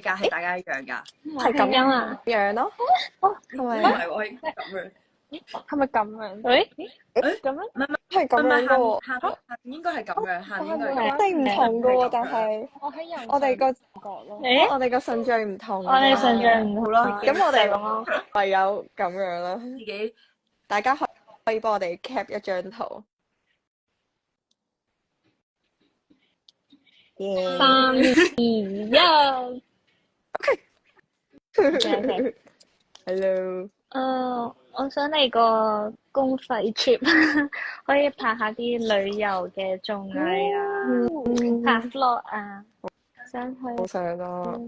界係大家一樣㗎？係咁樣咯。係咪？唔係我應該咁樣。係咪咁樣？誒咁樣唔係唔係咁樣噶喎。下面應該係咁樣，下面應該係咁樣。我哋唔同噶喎，但係我喺右我哋個角咯。我哋個順序唔同。我哋順序唔好啦，咁我哋唯有咁樣啦。自己大家可以幫我哋 cap 一張圖。3、2、1。Hello。我想嚟個公費 trip，可以拍下啲旅遊嘅綜藝啊，拍 vlog 啊，想去好想咯，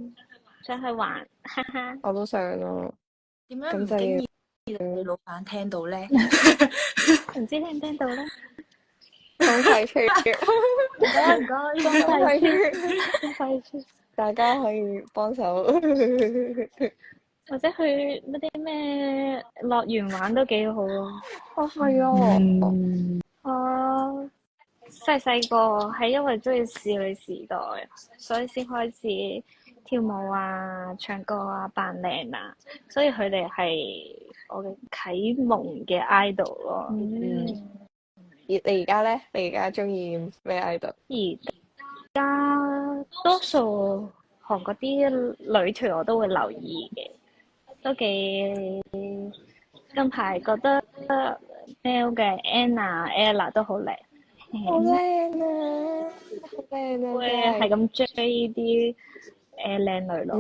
想去玩，哈哈。我都想咯。點樣唔經意你老闆聽到咧？唔知聽唔聽到咧？公費 trip，唔該唔該，公費 trip，公費 trip，大家可以幫手。或者去乜啲咩樂園玩都幾好啊！係啊。我細細個係因為中意少女時代，所以先開始跳舞啊、唱歌啊、扮靚啊，所以佢哋係我嘅啟蒙嘅 idol 咯。你而家咧？你而家中意咩 idol？而家多數韓國啲女團我都會留意嘅，都幾近排覺得 Mel 嘅 Ella 都好靚。好靚啊！好靚啊！會係咁追啲靚女咯。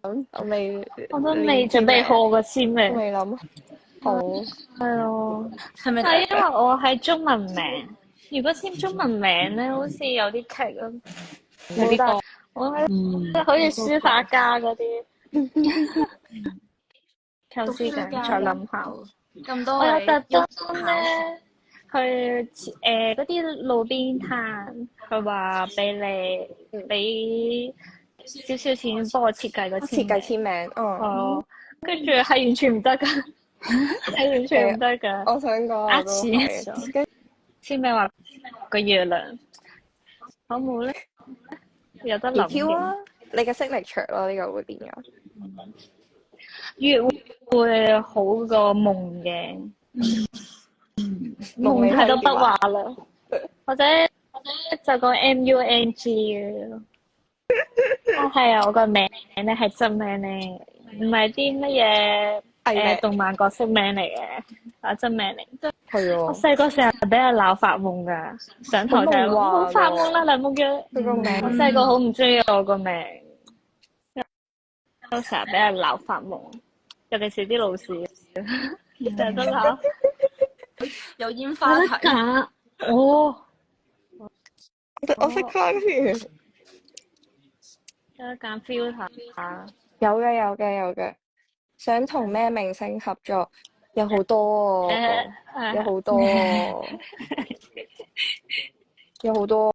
咁我都未準備好個簽名。未諗好。係咯。係咪？但係因為我係中文名，如果簽中文名咧，好似有啲棘咯。有啲多。我好似書法家嗰啲。構思緊，再諗下。咁多我有特登考咧去嗰啲路邊攤，佢話俾你俾少少錢幫我設計個設計簽名。哦，跟住係完全唔得噶，係完全唔得噶。我想講我都係。簽名話個月亮，好冇咧？有得諗嘅。啊！你嘅 signature 咯，呢個會變咗。月會好過夢嘅。夢太多筆畫啦，或者就講 MUNG 嘅。係啊，我個名咧係真名咧，唔係啲乜嘢動漫角色名嚟嘅，啊真名嚟。係啊。我細個成日俾人鬧發夢噶，上台就係冇發夢啦，梁木嘅。佢個名。我細個好唔中意我個名，我成日俾人鬧發夢，尤其是啲老師，成日都鬧。有煙花睇。假哦！我識翻添。有得揀 filter。有嘅。想同咩明星合作？有好多。有好多。有好多。